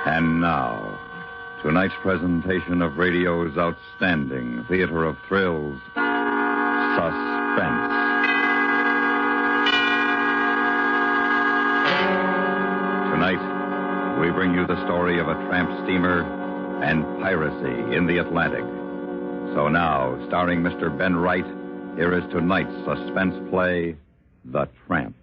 And now, tonight's presentation of radio's outstanding theater of thrills, Suspense. Tonight, we bring you the story of a tramp steamer and piracy in the Atlantic. So now, starring Mr. Ben Wright, here is tonight's suspense play, The Tramp.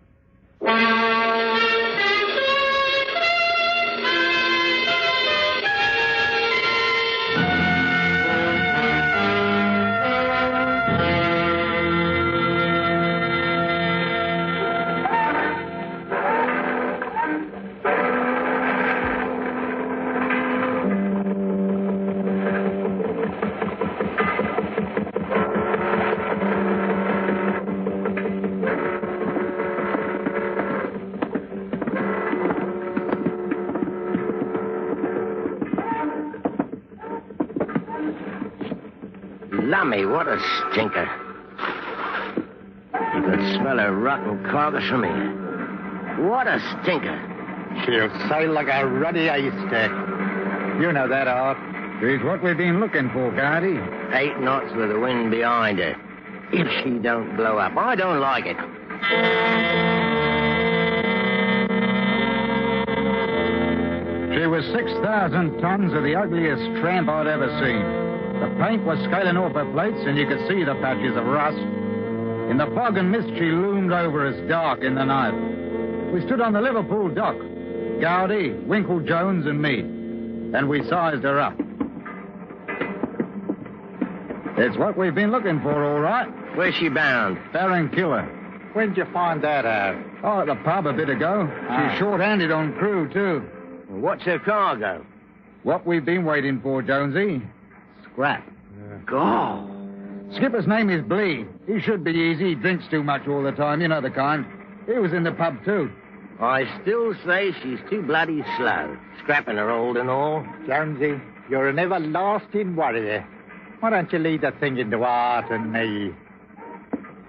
Lummy, what a stinker. You could smell a rotten carcass from here. What a stinker. She'll sail like a ruddy haystack. You know that, Art. She's what we've been looking for, Guardy. 8 knots with the wind behind her. If she don't blow up, I don't like it. She was 6,000 tons of the ugliest tramp I'd ever seen. The paint was scaling off her plates, and you could see the patches of rust. In the fog and mist, she loomed over us dark in the night. We stood on the Liverpool dock, Gowdy, Winkle Jones, and me, and we sized her up. It's what we've been looking for, all right. Where's she bound? Barranquilla. When'd you find that out? Oh, at the pub a bit ago. She's short-handed on crew, too. What's her cargo? What we've been waiting for, Jonesy. Scrap. God. Skipper's name is Blee. He should be easy. He drinks too much all the time. You know the kind. He was in the pub, too. I still say she's too bloody slow. Scrapping her old and all. Jonesy, you're an everlasting warrior. Why don't you lead the thing into Art and me?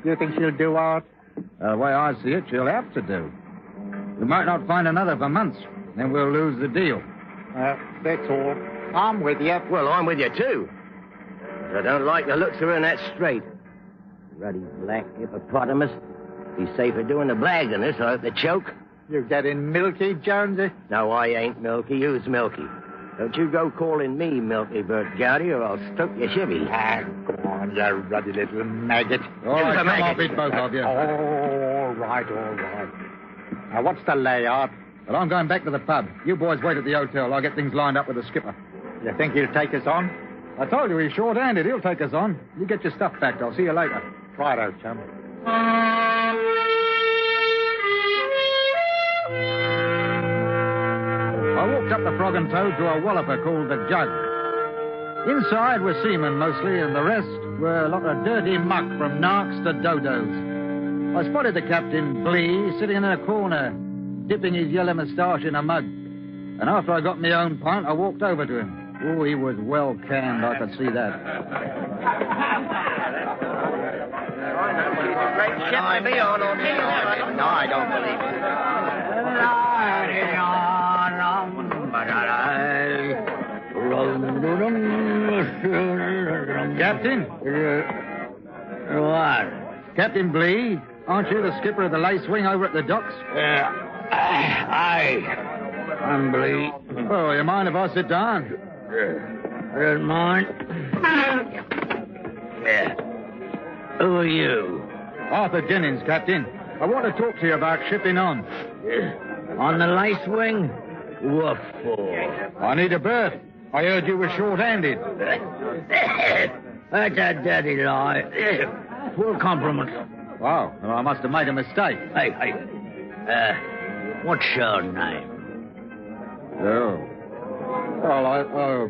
You think she'll do, Art? The way I see it, she'll have to do. We might not find another for months. Then we'll lose the deal. That's all. I'm with you. Well, I'm with you, too. But I don't like the looks of her in that strait. Ruddy black hippopotamus. Be safer doing the blag than this, I hope they choke. You getting milky, Jonesy? No, I ain't milky. Who's milky? Don't you go calling me Milky Bert Gowdy, or I'll stroke your chivvy. Go on, you ruddy little maggot. All right, come off it, both of you. All right. Now, what's the layout? Well, I'm going back to the pub. You boys wait at the hotel. I'll get things lined up with the skipper. You think he'll take us on? I told you he's short-handed. He'll take us on. You get your stuff packed. I'll see you later. Righto, chum. I walked up the Frog and Toad to a walloper called the Jug. Inside were seamen mostly, and the rest were a lot of dirty muck from narcs to dodos. I spotted the captain, Blee, sitting in a corner, dipping his yellow moustache in a mug. And after I got my own pint, I walked over to him. Oh, he was well canned, I could see that. Great ship to be on, or no, I don't believe it. Captain? What? Captain Blee, aren't you the skipper of the Lacewing over at the docks? I'm Blee. Oh, you mind if I sit down? I don't mind. Yeah. Who are you? Arthur Jennings, Captain. I want to talk to you about shipping on. On the Lacewing? What for? I need a berth. I heard you were short-handed. That's a dirty lie. Full compliment. Wow, well, I must have made a mistake. Hey. What's your name? Oh. Well,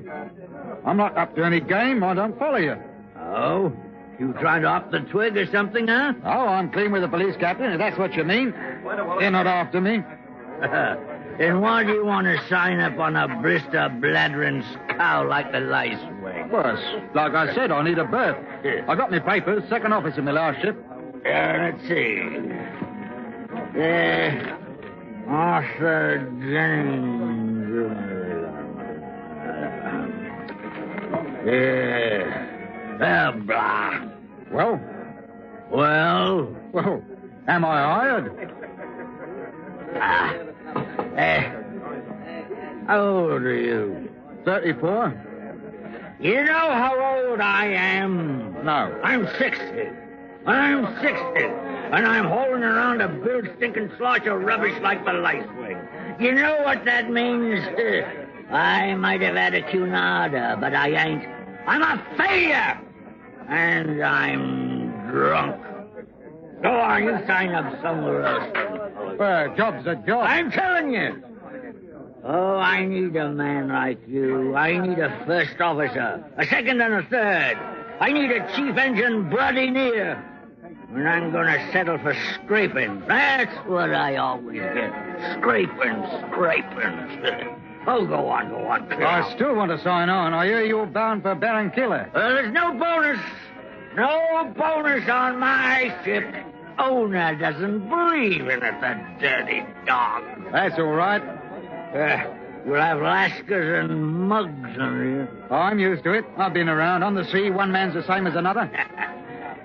I'm not up to any game. I don't follow you. Oh? You trying to up the twig or something, huh? Oh, I'm clean with the police, Captain, if that's what you mean. They're not after me. Then why do you want to sign up on a Bristol bladdering scow like the Lacewing? Well, like I said, I need a berth. I got my papers, second officer in my last ship. Let's see. Arthur Jennings. Yeah. Blah. Well? Well? Well, am I hired? How old are you? 34? You know how old I am? No. I'm 60. I'm 60. And I'm holding around a big stinking slosh of rubbish like the lice wing. You know what that means? I might have had a cunada, but I ain't. I'm a failure. And I'm drunk. Go on, you sign up somewhere else. Well, job's a job. I'm telling you. Oh, I need a man like you. I need a first officer, a second and a third. I need a chief engine bloody near. And I'm going to settle for scraping. That's what I always get. Scraping. Oh, go on. I still want to sign on. I hear you're bound for Barranquilla. There's no bonus. No bonus on my ship. Owner doesn't believe in it, the dirty dog. That's all right. We'll have lascars and mugs on you. Oh, I'm used to it. I've been around. On the sea, one man's the same as another.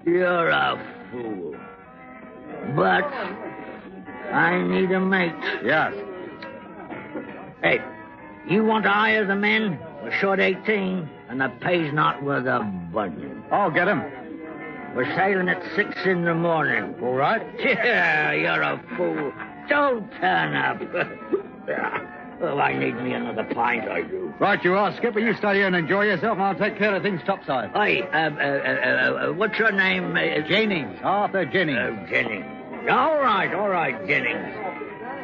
You're a fool. But I need a mate. Yes. Hey, you want to hire the men? We're short 18, and the pay's not worth a bunion. I'll get him. We're sailing at 6 in the morning. All right. Yeah, you're a fool. Don't turn up. Oh, I need me another pint, I do. Right you are, Skipper. You stay here and enjoy yourself, and I'll take care of things topside. Hey, what's your name? Jennings. Arthur Jennings. Jennings. All right, Jennings.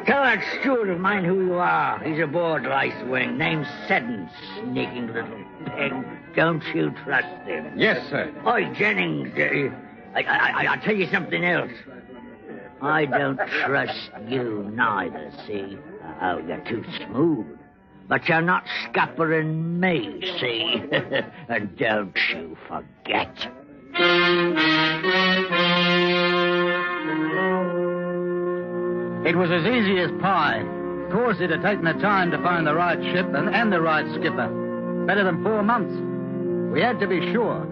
Tell that steward of mine who you are. He's aboard Lice Wing. Name's Seddon. Sneaking little pig. Don't you trust him? Yes, sir. Oi, Jennings, I'll tell you something else. I don't trust you neither, see? Oh, you're too smooth. But you're not scuppering me, see? And don't you forget. It was as easy as pie. Of course, it had taken the time to find the right ship and the right skipper. Better than 4 months. We had to be sure.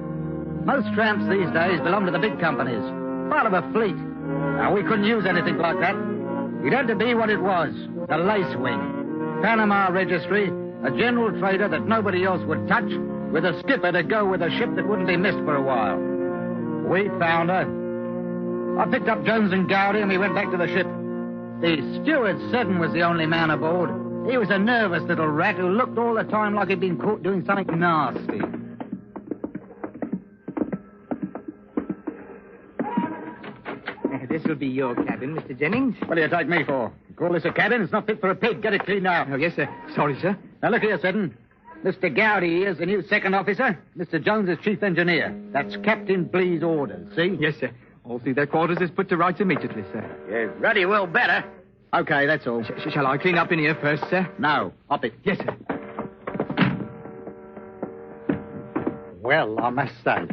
Most tramps these days belong to the big companies. Part of a fleet. Now, we couldn't use anything like that. It had to be what it was. The Lace Wing. Panama registry. A general trader that nobody else would touch. With a skipper to go with a ship that wouldn't be missed for a while. We found her. I picked up Jones and Gowdy and we went back to the ship. The steward, Seddon, was the only man aboard. He was a nervous little rat who looked all the time like he'd been caught doing something nasty. This will be your cabin, Mr. Jennings. What do you take me for? You call this a cabin? It's not fit for a pig. Get it cleaned out. Oh, yes, sir. Sorry, sir. Now, look here, Seddon. Mr. Gowdy is the new second officer. Mr. Jones is chief engineer. That's Captain Blee's orders, see? Yes, sir. All through their quarters is put to rights immediately, sir. Yes, ruddy well better. Okay, that's all. Shall I clean up in here first, sir? No, up it. Yes, sir. Well, I must say,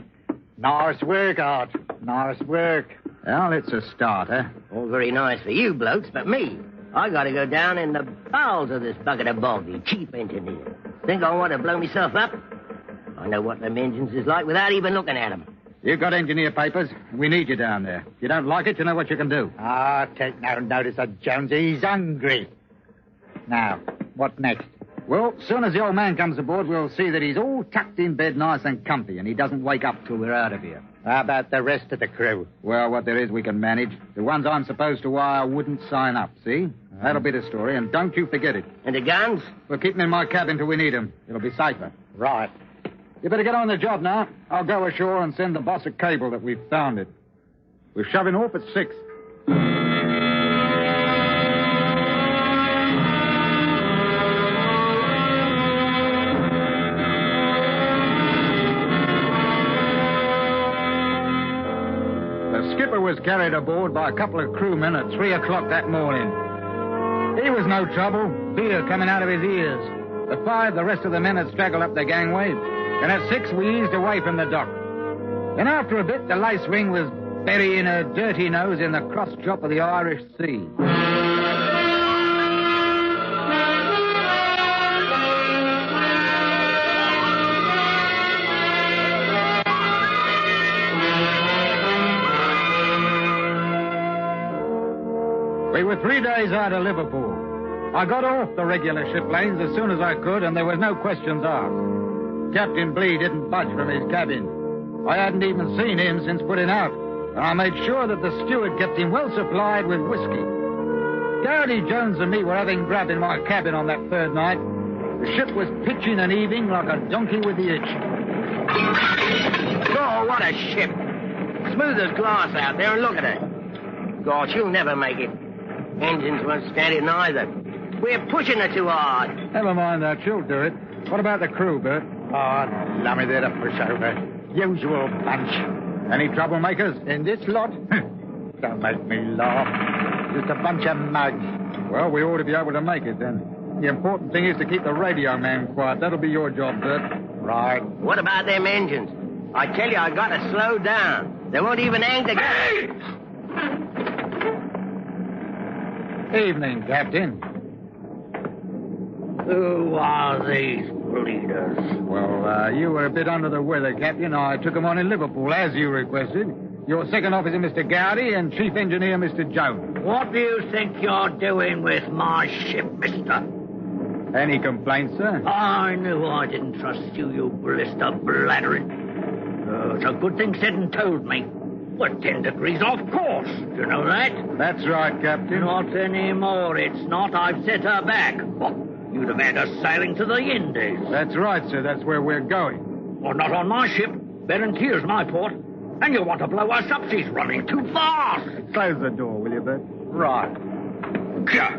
nice work, Art. Nice work. Well, it's a start, eh? All very nice for you blokes, but me, I got to go down in the bowels of this bucket of boggy, chief engineer. Think I want to blow myself up? I know what them engines is like without even looking at them. You've got engineer papers. We need you down there. If you don't like it, you know what you can do. Take no notice of Jones. He's hungry. Now, what next? Well, as soon as the old man comes aboard, we'll see that he's all tucked in bed nice and comfy, and he doesn't wake up till we're out of here. How about the rest of the crew? Well, what there is we can manage. The ones I'm supposed to wire wouldn't sign up, see? That'll be the story, and don't you forget it. And the guns? We'll keep them in my cabin till we need them. It'll be safer. Right. You better get on the job now. I'll go ashore and send the boss a cable that we've found it. We're shoving off at 6. The skipper was carried aboard by a couple of crewmen at 3 o'clock that morning. He was no trouble, beer coming out of his ears. At 5, the rest of the men had straggled up the gangway. And at 6, we eased away from the dock. Then after a bit, the Lace Wing was burying her dirty nose in the cross-drop of the Irish Sea. We were 3 days out of Liverpool. I got off the regular ship lanes as soon as I could, and there was no questions asked. Captain Blee didn't budge from his cabin. I hadn't even seen him since putting out, and I made sure that the steward kept him well supplied with whiskey. Garrity Jones and me were having grub in my cabin on that third night. The ship was pitching and heaving like a donkey with the itch. Oh, what a ship. Smooth as glass out there, and look at her. God, she'll never make it. Engines won't stand it neither. We're pushing her too hard. Never mind that, she'll do it. What about the crew, Bert? Oh, lummy, they're a pushover. Usual bunch. Any troublemakers? In this lot? Don't make me laugh. Just a bunch of mugs. Well, we ought to be able to make it then. The important thing is to keep the radio man quiet. That'll be your job, Bert. Right. What about them engines? I tell you, I got to slow down. They won't even hang together. Evening, Captain. Who are these bleeders? Well, you were a bit under the weather, Captain. I took them on in Liverpool, as you requested. Your second officer, Mr. Gowdy, and chief engineer, Mr. Jones. What do you think you're doing with my ship, mister? Any complaints, sir? I knew I didn't trust you, you blister blathering. It's a good thing said and told me. We're 10 degrees off course. Do you know that? That's right, Captain. Not anymore, it's not. I've set her back. What? You'd have had us sailing to the Indies. That's right, sir. That's where we're going. Well, not on my ship. Berenkier's my port. And you want to blow us up? She's running too fast. Close the door, will you, Bert? Right. Gah!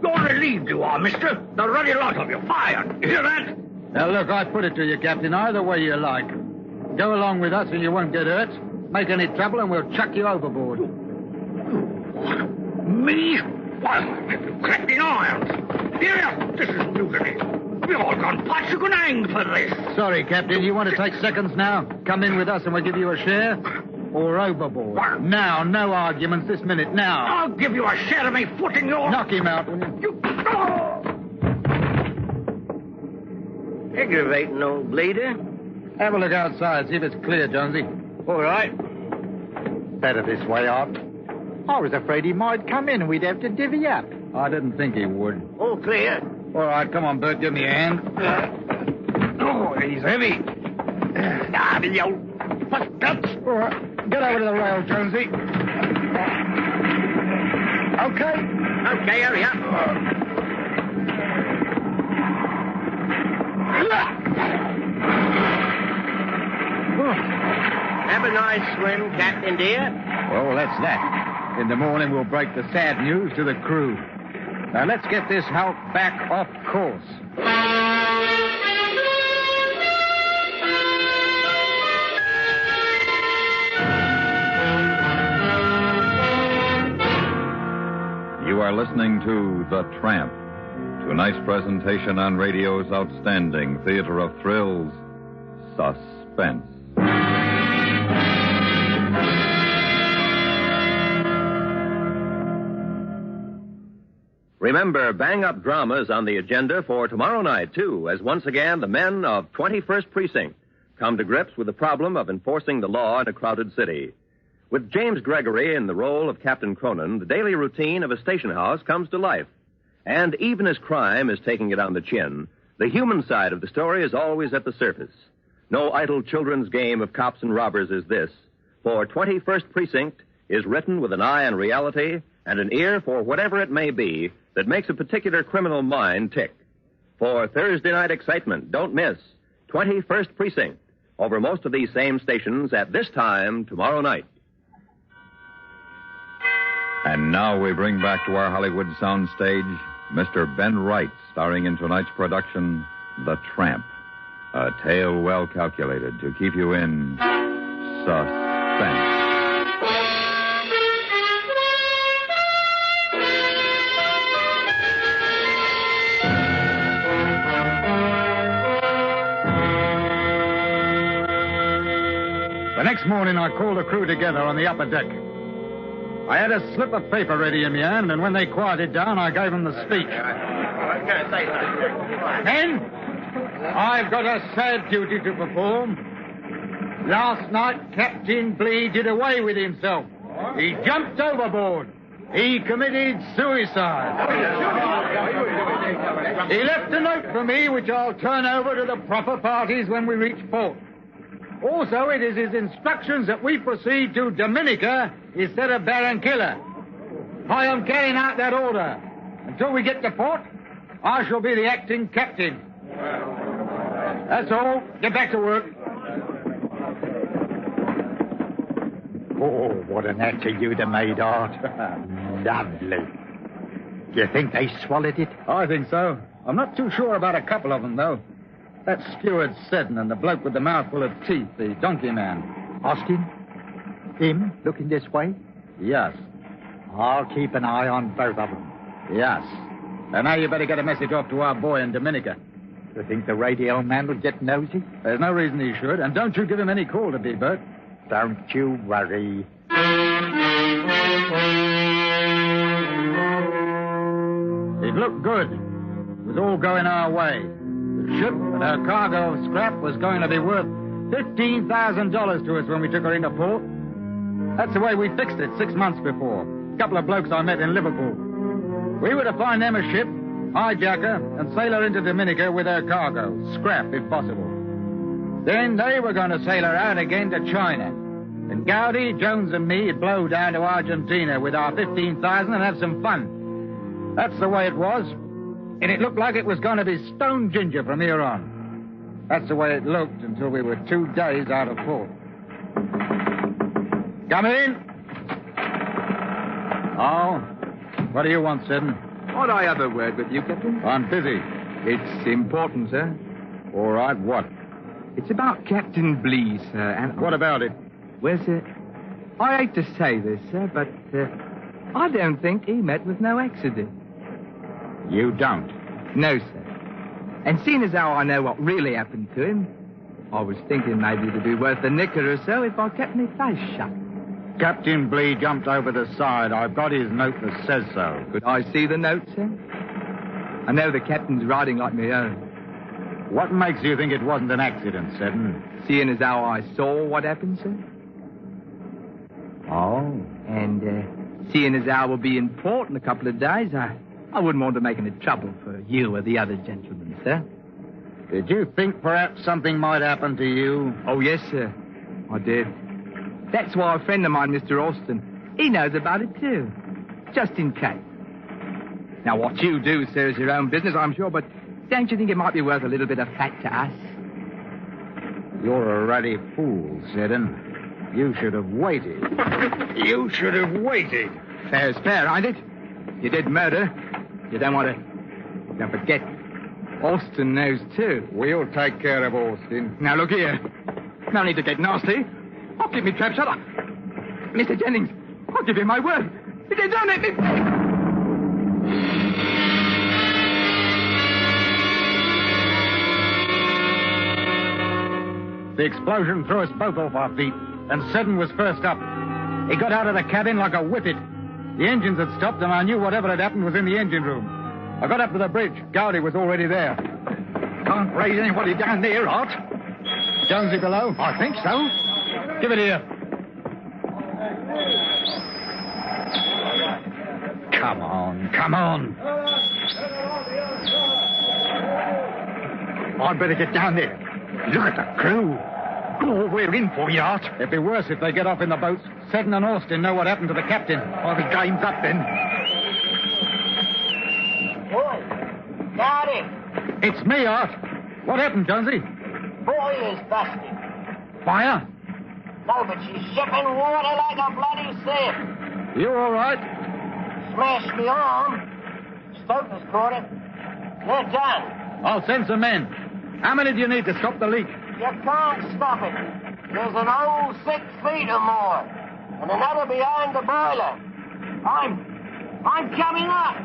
You're relieved, you are, mister. The ruddy lot of you fired. You hear that? Now, look, I put it to you, Captain, either way you like. Go along with us and you won't get hurt. Make any trouble and we'll chuck you overboard. Me? Why, I'll have you cracked in irons. Here, this is mutiny. We've all gone pots. You can hang for this. Sorry, Captain. You want to take seconds now? Come in with us and we'll give you a share? Or overboard? What? Now, no arguments this minute, now. I'll give you a share of me foot in your... Knock him out, will you? Aggravating old bleeder. Have a look outside, see if it's clear, Jonesy. All right. Better this way, Art. I was afraid he might come in and we'd have to divvy up. I didn't think he would. All clear. All right, come on, Bert, give me a hand. Oh, he's heavy. Ah, the old guts. All right, get over to the rail, Jonesy. Okay. Okay, hurry up. Have a nice swim, Captain dear. Well, that's that. In the morning, we'll break the sad news to the crew. Now, let's get this hulk back off course. You are listening to The Tramp, tonight's presentation on radio's outstanding theater of thrills, Suspense. Remember, bang-up dramas on the agenda for tomorrow night, too, as once again the men of 21st Precinct come to grips with the problem of enforcing the law in a crowded city. With James Gregory in the role of Captain Cronin, the daily routine of a station house comes to life. And even as crime is taking it on the chin, the human side of the story is always at the surface. No idle children's game of cops and robbers is this, for 21st Precinct is written with an eye on reality and an ear for whatever it may be that makes a particular criminal mind tick. For Thursday night excitement, don't miss 21st Precinct over most of these same stations at this time tomorrow night. And now we bring back to our Hollywood soundstage Mr. Ben Wright, starring in tonight's production, The Tramp, a tale well calculated to keep you in suspense. The next morning, I called the crew together on the upper deck. I had a slip of paper ready in my hand, and when they quieted down, I gave them the speech. Men, I've got a sad duty to perform. Last night, Captain Blee did away with himself. He jumped overboard. He committed suicide. He left a note for me, which I'll turn over to the proper parties when we reach port. Also, it is his instructions that we proceed to Dominica instead of Barranquilla. I am carrying out that order. Until we get to port, I shall be the acting captain. That's all. Get back to work. Oh, what an actor you'd have made, Art. Lovely. Do you think they swallowed it? I think so. I'm not too sure about a couple of them, though. That steward Seddon and the bloke with the mouthful of teeth, the donkey man. Austin? Him looking this way? Yes. I'll keep an eye on both of them. Yes. And now you better get a message off to our boy in Dominica. You think the radio man will get nosy? There's no reason he should. And don't you give him any call to be, Bert. Don't you worry. It looked good. It was all going our way. The ship and our cargo of scrap was going to be worth $15,000 to us when we took her into port. That's the way we fixed it 6 months before. A couple of blokes I met in Liverpool. We were to find them a ship, hijack her, and sail her into Dominica with her cargo, scrap if possible. Then they were going to sail her out again to China. And Gowdy, Jones, and me'd blow down to Argentina with our 15,000 and have some fun. That's the way it was. And it looked like it was going to be stone ginger from here on. That's the way it looked until we were 2 days out of port. Come in. Oh, what do you want, Seddon? Ought I have a word with you, Captain? I'm busy. It's important, sir. All right, what? It's about Captain Blee, sir, and... What about it? Well, sir, I hate to say this, sir, but I don't think he met with no accident. You don't? No, sir. And seeing as how I know what really happened to him, I was thinking maybe it'd be worth a nicker or so if I kept my face shut. Captain Blee jumped over the side. I've got his note that says so. Could I see the note, sir? I know the captain's writing like my own. What makes you think it wasn't an accident, Seddon? Seeing as how I saw what happened, sir. Oh? And seeing as how we'll be in port in a couple of days, I wouldn't want to make any trouble for you or the other gentlemen, sir. Did you think perhaps something might happen to you? Oh, yes, sir. I did. That's why a friend of mine, Mr. Austin, he knows about it, too. Just in case. Now, what you do, sir, is your own business, I'm sure, but don't you think it might be worth a little bit of fat to us? You're a ruddy fool, Seddon. You should have waited. You should have waited. Fair's fair, ain't it? You did murder. You don't want to... Don't forget, Austin knows, too. We'll take care of Austin. Now, look here. No need to get nasty. I'll keep me trap shut up. Mr. Jennings, I'll give you my word. If they don't let me... The explosion threw us both off our feet, and Seddon was first up. He got out of the cabin like a whippet. The engines had stopped, and I knew whatever had happened was in the engine room. I got up to the bridge. Gowdy was already there. Can't raise anybody down there, Art. Jonesy below? I think so. Give it here. Come on, come on. I'd better get down there. Look at the crew. Oh, we're in for you, Art. It'd be worse if they get off in the boats. Seddon and Austin know what happened to the captain. Oh, the game's up then. Boy, got it. It's me, Art. What happened, Jonesy? Boiler's busted. Fire? No, but she's shipping water like a bloody sieve. You all right? Smashed me arm. Stoker's caught it. They're done. I'll send some men. How many do you need to stop the leak? You can't stop it. There's an old 6 feet or more. And another behind the boiler. I'm coming up.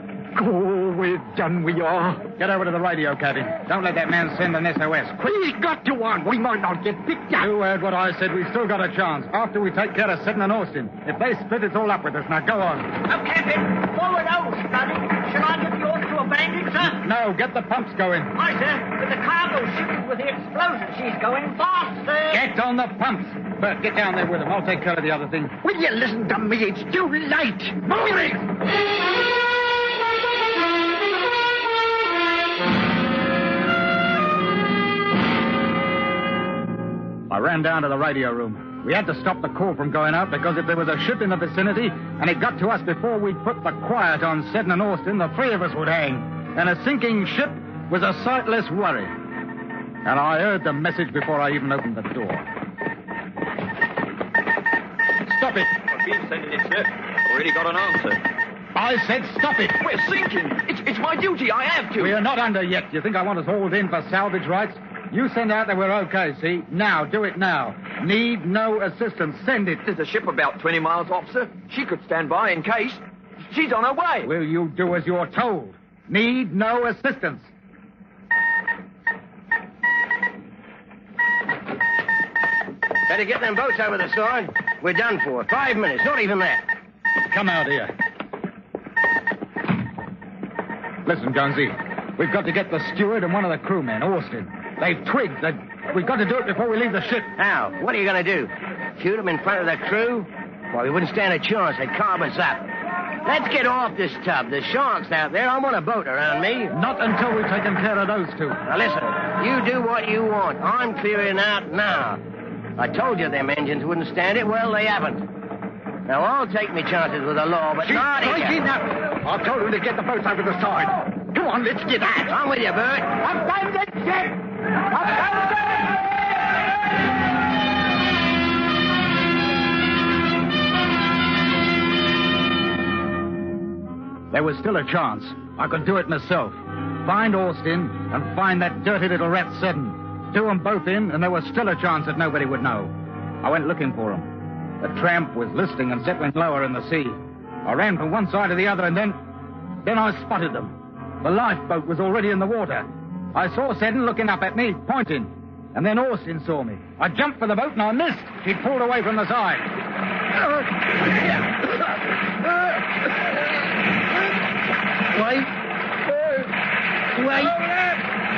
Oh, we're done, we are. Get over to the radio, Captain. Don't let that man send an SOS. Quick! He's got to one. We might not get picked up. You heard what I said. We've still got a chance. After we take care of Seddon and Austin. If they split, it's all up with us. Now, go on. Oh, Captain, forward out, Scotty. Shall I give yours to a bandit, sir? No, get the pumps going. Aye, sir. With the cargo shipping with the explosion, she's going fast, sir. Get on the pumps. Bert, get down there with him. I'll take care of the other thing. Will you listen to me? It's too late. Move it! I ran down to the radio room. We had to stop the call from going out because if there was a ship in the vicinity and it got to us before we'd put the quiet on Seddon and Austin, the three of us would hang. And a sinking ship was a sight less worry. And I heard the message before I even opened the door. Stop it! I've been sending it, sir. Already got an answer. I said stop it! We're sinking. It's my duty. I have to. We are not under yet. You think I want us hauled in for salvage rights? You send out that we're okay, see? Now, do it now. Need no assistance. Send it. There's a ship about 20 miles off, sir. She could stand by in case. She's on her way. Will you do as you're told? Need no assistance. Better get them boats over the side. We're done for. 5 minutes, not even that. Come out here. Listen, Jonesy. We've got to get the steward and one of the crewmen, Austin. They've twigged that we've got to do it before we leave the ship. How? What are you going to do? Shoot them in front of the crew? Well, we wouldn't stand a chance. They'd carve us up. Let's get off this tub. There's sharks out there. I want a boat around me. Not until we've taken care of those two. Now, listen. You do what you want. I'm clearing out now. I told you them engines wouldn't stand it. Well, they haven't. Now, I'll take me chances with the law, but not again. I told him to get the boats over the side. Come on, let's get out. I'm with you, Bert. I've done the ship! There was still a chance. I could do it myself. Find Austin and find that dirty little rat Seddon. Do them both in, and there was still a chance that nobody would know. I went looking for him. The tramp was listing and settling lower in the sea. I ran from one side to the other, and then I spotted them. The lifeboat was already in the water. I saw Seddon looking up at me, pointing. And then Austin saw me. I jumped for the boat and I missed. He pulled away from the side. Wait.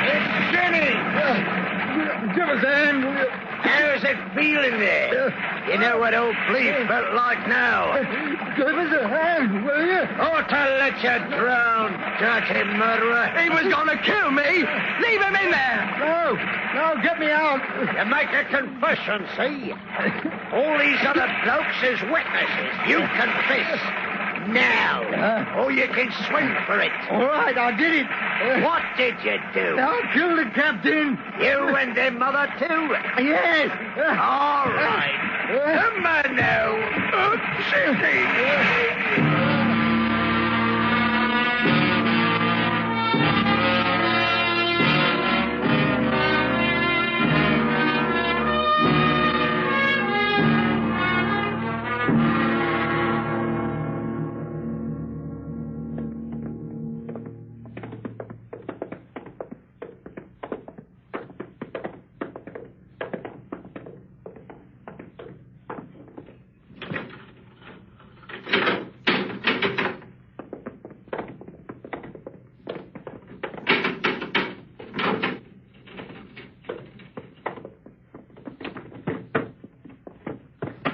It's Jenny! Give us a hand, will you? How's it feeling there? You know what old Fleet felt like now. Give us a hand, will you? Ought to let you drown, dirty murderer. He was going to kill me. Leave him in there. No, get me out. You make a confession, see? All these other blokes is witnesses. You confess. Now. Or you can swing for it. All right, I did it. What did you do? I killed the captain. You and their mother, too? Yes. All right. Come on now. City.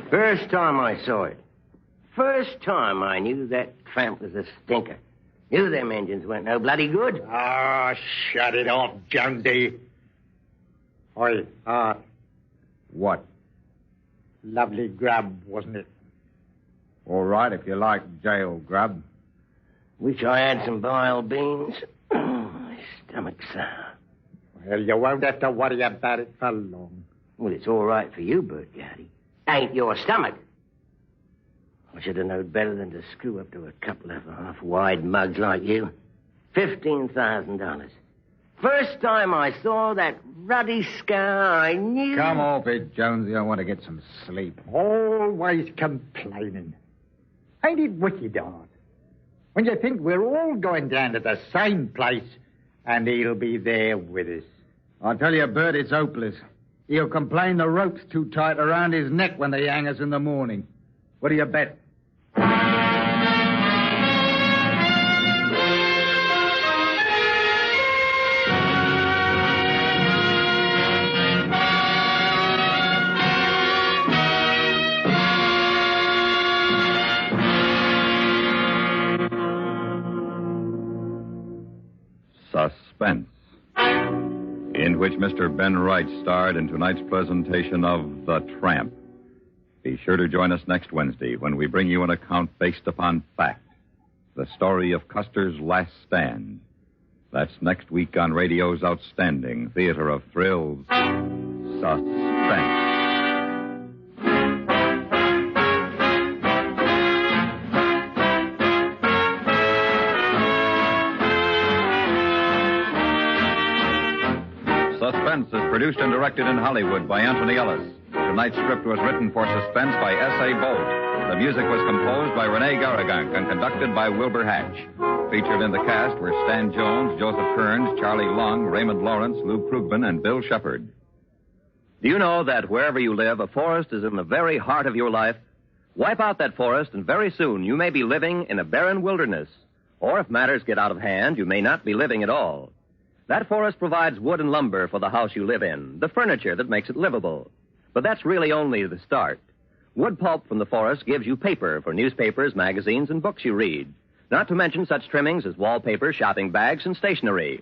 First time I saw it. First time I knew that tramp was a stinker. Knew them engines weren't no bloody good. Ah, shut it off, Jonesy. Oi, What? lovely grub, wasn't it? All right, if you like jail grub. Wish I had some boiled beans. My stomach's sour. Well, you won't have to worry about it for long. Well, it's all right for you, Bert Gowdy. Ain't your stomach. I should have known better than to screw up to a couple of half-wide mugs like you. $15,000. First time I saw that ruddy scar, I knew... Come off it, Jonesy. I want to get some sleep. Always complaining. Ain't it wicked, Art? When you think we're all going down to the same place, and he'll be there with us. I tell you, Bert, it's hopeless. He'll complain the rope's too tight around his neck when they hang us in the morning. What do you bet? Suspense, in which Mr. Ben Wright starred in tonight's presentation of The Tramp. Be sure to join us next Wednesday when we bring you an account based upon fact, the story of Custer's Last Stand. That's next week on radio's outstanding theater of thrills, Suspense. Suspense is produced and directed in Hollywood by Anthony Ellis. Tonight's script was written for Suspense by S.A. Bolt. The music was composed by Rene Garagunk and conducted by Wilbur Hatch. Featured in the cast were Stan Jones, Joseph Kearns, Charlie Long, Raymond Lawrence, Lou Krugman, and Bill Shepard. Do you know that wherever you live, a forest is in the very heart of your life? Wipe out that forest, and very soon you may be living in a barren wilderness. Or if matters get out of hand, you may not be living at all. That forest provides wood and lumber for the house you live in, the furniture that makes it livable. But that's really only the start. Wood pulp from the forest gives you paper for newspapers, magazines, and books you read. Not to mention such trimmings as wallpaper, shopping bags, and stationery.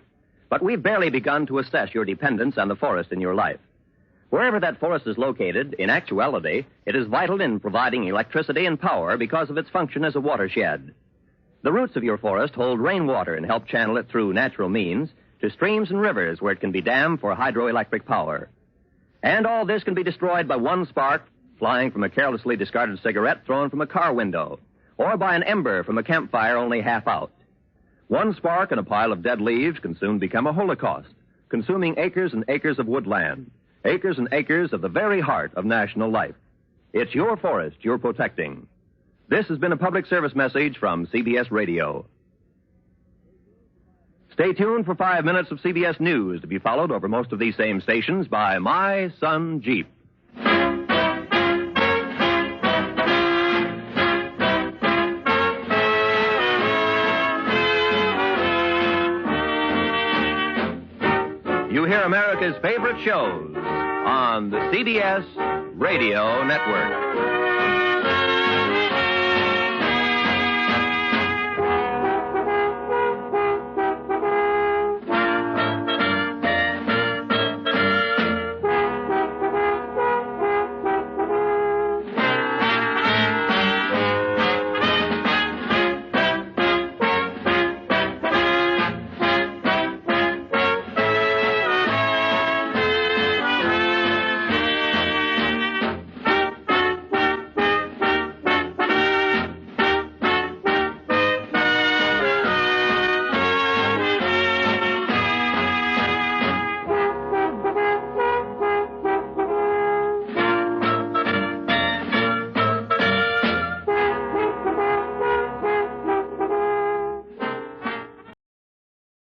But we've barely begun to assess your dependence on the forest in your life. Wherever that forest is located, in actuality, it is vital in providing electricity and power because of its function as a watershed. The roots of your forest hold rainwater and help channel it through natural means to streams and rivers where it can be dammed for hydroelectric power. And all this can be destroyed by one spark flying from a carelessly discarded cigarette thrown from a car window, or by an ember from a campfire only half out. One spark in a pile of dead leaves can soon become a holocaust, consuming acres and acres of woodland, acres and acres of the very heart of national life. It's your forest you're protecting. This has been a public service message from CBS Radio. Stay tuned for 5 minutes of CBS News to be followed over most of these same stations by My Son Jeep. You hear America's favorite shows on the CBS Radio Network.